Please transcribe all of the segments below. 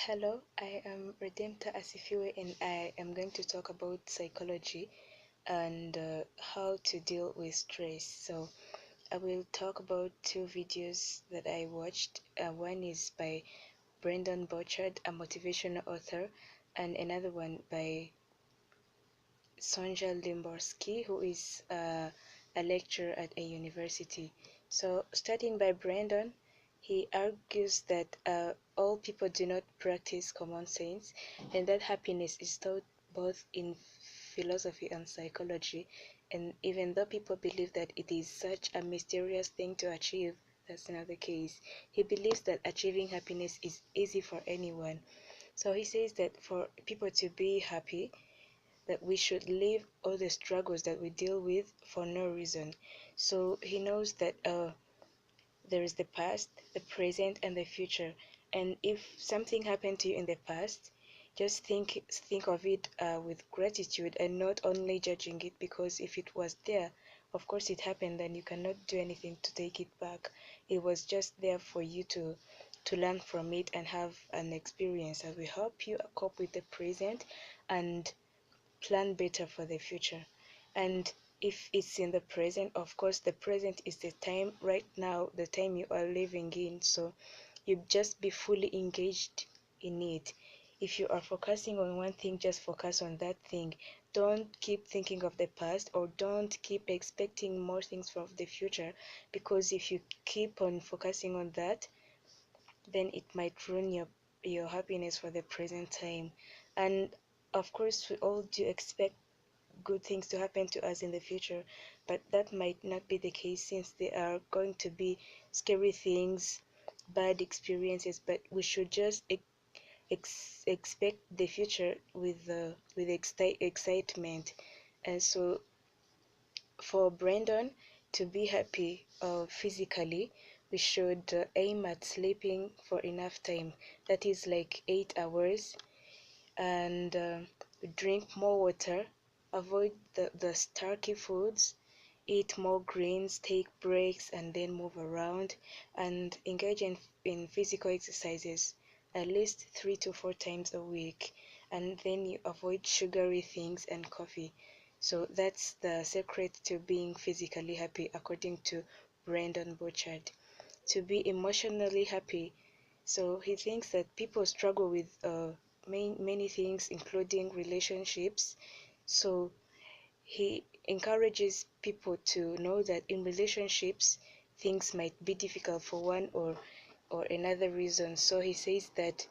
Hello, I am Redempta Psychology and I am going to talk about psychology and how to deal with stress. So I will talk about two videos that I watched. One is by Brendan Burchard, a motivational author, and another one by Sonja Limborski, who is a lecturer at a university. So starting by Brendan, he argues that all people do not practice common sense and that happiness is taught both in philosophy and psychology. And even though people believe that it is such a mysterious thing to achieve, that's not the case. He believes that achieving happiness is easy for anyone. So he says that for people to be happy, that we should leave all the struggles that we deal with for no reason. So he knows that there is the past, the present, and the future. And if something happened to you in the past, just think of it with gratitude and not only judging it, because if it was there, of course it happened and you cannot do anything to take it back. It was just there for you to learn from it and have an experience that will help you cope with the present and plan better for the future. And if it's in the present, of course the present is the time right now, the time you are living in, so you just be fully engaged in it. If you are focusing on one thing, just focus on that thing. Don't keep thinking of the past, or don't keep expecting more things from the future, because if you keep on focusing on that, then it might ruin your happiness for the present time. And of course we all do expect good things to happen to us in the future, but that might not be the case, since there are going to be scary things, bad experiences. But we should just expect the future with excitement. And so for Brandon to be happy physically, we should aim at sleeping for enough time, that is like 8 hours, and drink more water, avoid the starchy foods, eat more greens, take breaks, and then move around, and engage in physical exercises at least 3 to 4 times a week. And then you avoid sugary things and coffee. So that's the secret to being physically happy, according to Brandon Burchard. To be emotionally happy, so he thinks that people struggle with many things, including relationships. So he encourages people to know that in relationships, things might be difficult for one or another reason. So he says that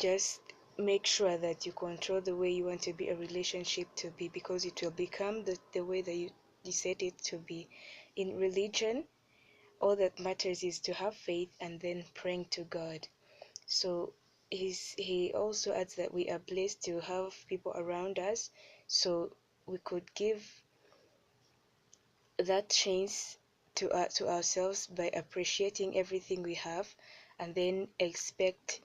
just make sure that you control the way you want to be a relationship to be, because it will become the way that you set it to be. In religion, all that matters is to have faith and then praying to God. So he also adds that we are blessed to have people around us, so we could give that chance to ourselves by appreciating everything we have, and then expect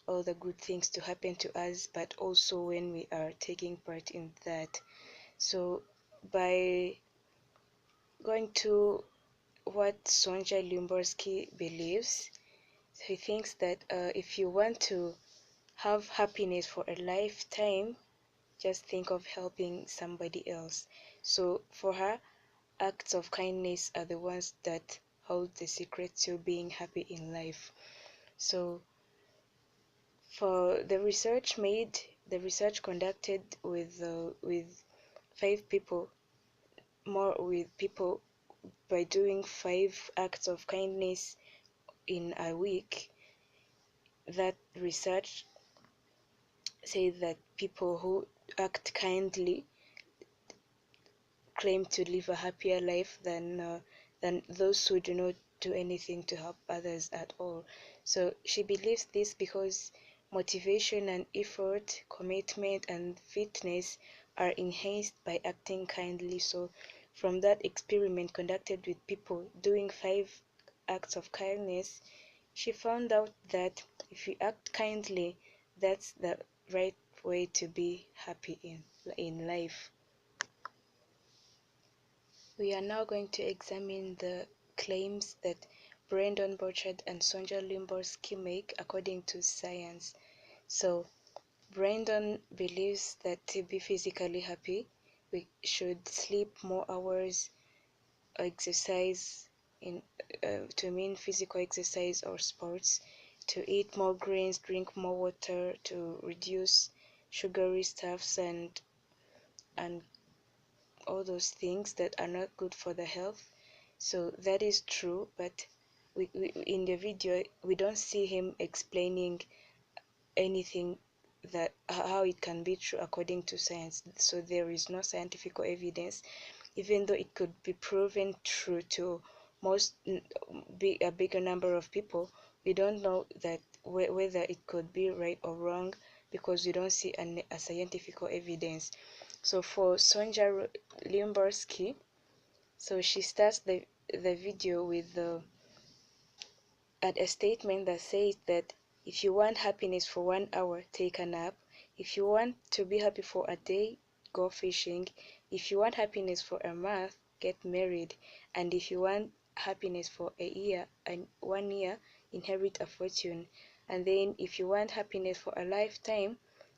all the good things to happen to us, but also when we are taking part in that. So by going to what Sonja Limborski believes, he thinks that if you want to have happiness for a lifetime, just think of helping somebody else. So for her, acts of kindness are the ones that hold the secret to being happy in life. So for the research conducted with 5 people, more with people, by doing 5 acts of kindness in a week, that research says that people who act kindly claim to live a happier life than those who do not do anything to help others at all. So she believes this because motivation and effort, commitment and fitness are enhanced by acting kindly. So from that experiment conducted with people doing 5 acts of kindness, she found out that if you act kindly, that's the right way to be happy in life. We are now going to examine the claims that Brandon Burchard and Sonja Limborski make according to science. So Brandon believes that to be physically happy, we should sleep more hours, exercise in to mean physical exercise or sports, to eat more grains, drink more water, to reduce sugary stuffs and all those things that are not good for the health. So that is true, but in the video we don't see him explaining anything that how it can be true according to science. So there is no scientific evidence, even though it could be proven true to a bigger number of people. We don't know that whether it could be right or wrong, because we don't see a scientific evidence. So for Sonja Limborski, so she starts the video with a statement that says that if you want happiness for 1 hour, take a nap. If you want to be happy for a day, go fishing. If you want happiness for a month, get married. And if you want happiness for a year and 1 year, inherit a fortune. And then if you want happiness for a lifetime,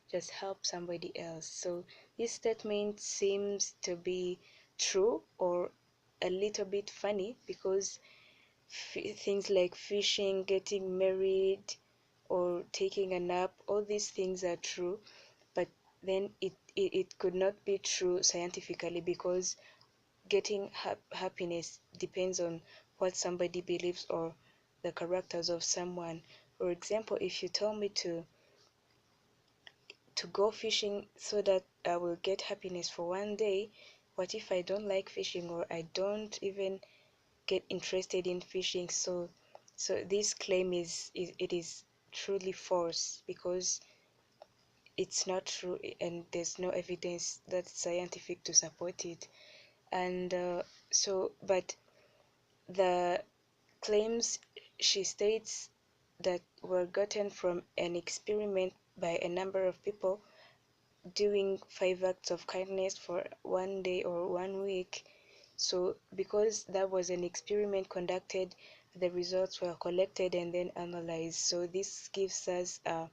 just help somebody else. So this statement seems to be true or a little bit funny, because things like fishing, getting married, or taking a nap, all these things are true, but then it could not be true scientifically, because getting happiness depends on what somebody believes or the characters of someone. For example, if you tell me to go fishing so that I will get happiness for 1 day, what if I don't like fishing, or I don't even get interested in fishing? So this claim is truly false, because it's not true and there's no evidence that's scientific to support it. And but the claims she states that were gotten from an experiment by a number of people doing 5 acts of kindness for 1 day or 1 week. So because that was an experiment conducted, the results were collected and then analyzed. So this gives us a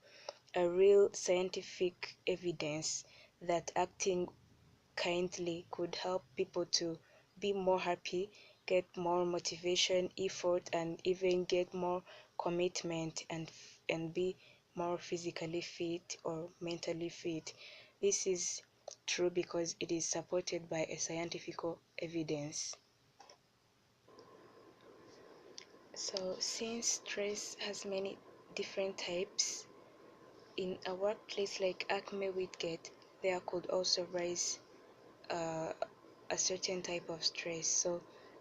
real scientific evidence that acting kindly could help people to be more happy, get more motivation, effort, and even get more commitment, and be more physically fit or mentally fit. This is true because it is supported by a scientific evidence. So since stress has many different types, in a workplace like Acme Whitgate, there could also rise uh, a certain type of stress. So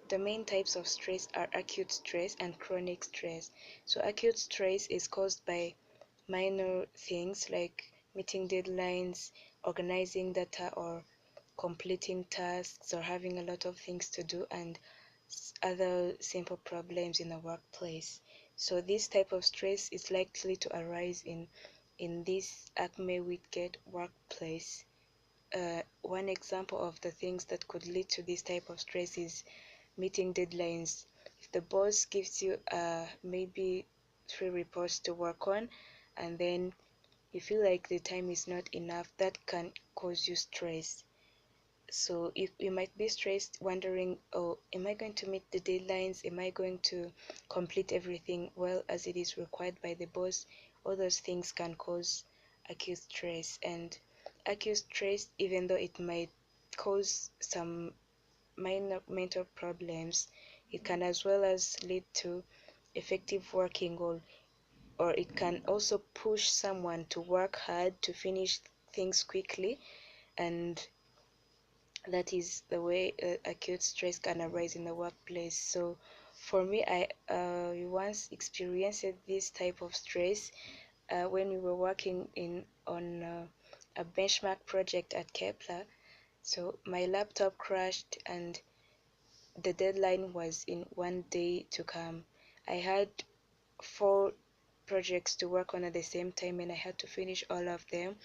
the main types of stress are acute stress and chronic stress. So acute stress is caused by minor things like meeting deadlines, organizing data, or completing tasks, or having a lot of things to do, and other simple problems in the workplace. So this type of stress is likely to arise in this Acme Whitgate workplace. One example of the things that could lead to this type of stress is meeting deadlines. If the boss gives you maybe 3 reports to work on, and then you feel like the time is not enough, that can cause you stress. So you might be stressed, wondering, oh, am I going to meet the deadlines? Am I going to complete everything well as it is required by the boss? All those things can cause acute stress. And acute stress, even though it might cause some minor mental problems, it can as well as lead to effective working, or it can also push someone to work hard to finish things quickly. And that is the way acute stress can arise in the workplace. So for me, I once experienced this type of stress when we were working on a benchmark project at Kepler. So my laptop crashed and the deadline was in 1 day to come. I had 4 projects to work on at the same time, and I had to finish all of them.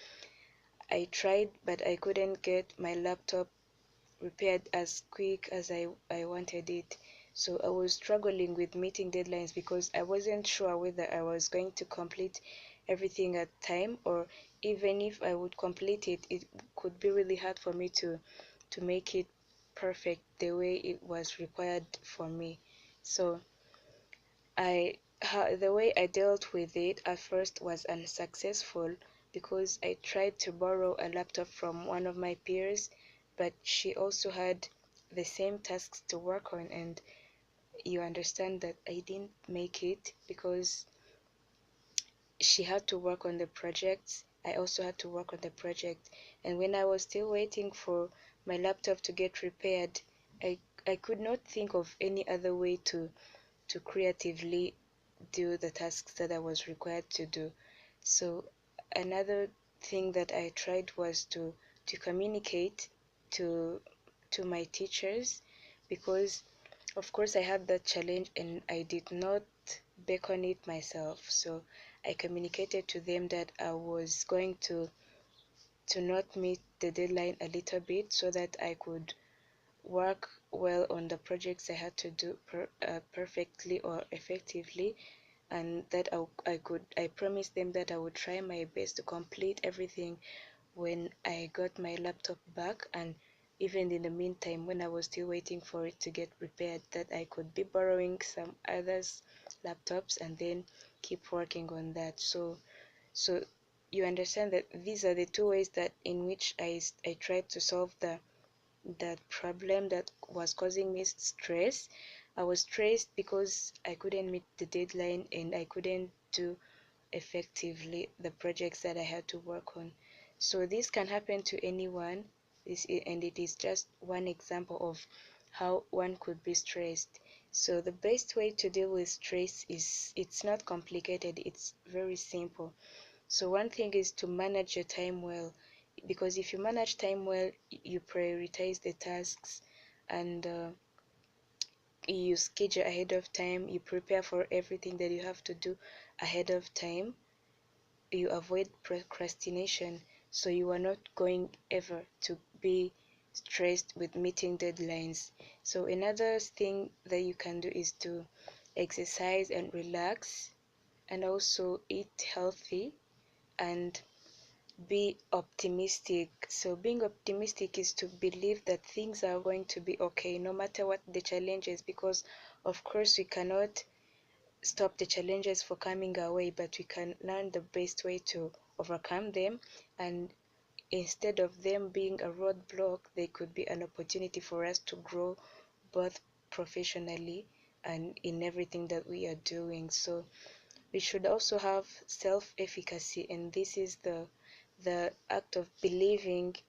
I tried, but I couldn't get my laptop repaired as quick as I wanted it. So I was struggling with meeting deadlines because I wasn't sure whether I was going to complete everything at time, or even if I would complete it, it could be really hard for me to make it perfect the way it was required for me. So the way I dealt with it at first was unsuccessful, because I tried to borrow a laptop from one of my peers, but she also had the same tasks to work on, and you understand that I didn't make it because she had to work on the projects. I also had to work on the project, and when I was still waiting for my laptop to get repaired, I I could not think of any other way to creatively do the tasks that I was required to do. So another thing that I tried was to communicate to my teachers, because of course I had that challenge and I did not beckon it myself. So I communicated to them that I was going to not meet the deadline a little bit, so that I could work well on the projects I had to do perfectly or effectively, and that I promised them that I would try my best to complete everything when I got my laptop back, and even in the meantime, when I was still waiting for it to get repaired, that I could be borrowing some others' laptops and then keep working on that. So you understand that these are the two ways that in which I tried to solve that problem that was causing me stress. I was stressed because I couldn't meet the deadline and I couldn't do effectively the projects that I had to work on. So this can happen to anyone, and it is just one example of how one could be stressed. So the best way to deal with stress is, it's not complicated, it's very simple. So one thing is to manage your time well, because if you manage time well, you prioritize the tasks, and you schedule ahead of time, you prepare for everything that you have to do ahead of time, you avoid procrastination, so you are not going ever to be stressed with meeting deadlines. So another thing that you can do is to exercise and relax, and also eat healthy, and be optimistic. So being optimistic is to believe that things are going to be okay no matter what the challenges, because of course we cannot stop the challenges for coming our way, but we can learn the best way to overcome them, and instead of them being a roadblock, they could be an opportunity for us to grow both professionally and in everything that we are doing. So we should also have self-efficacy, and this is the act of believing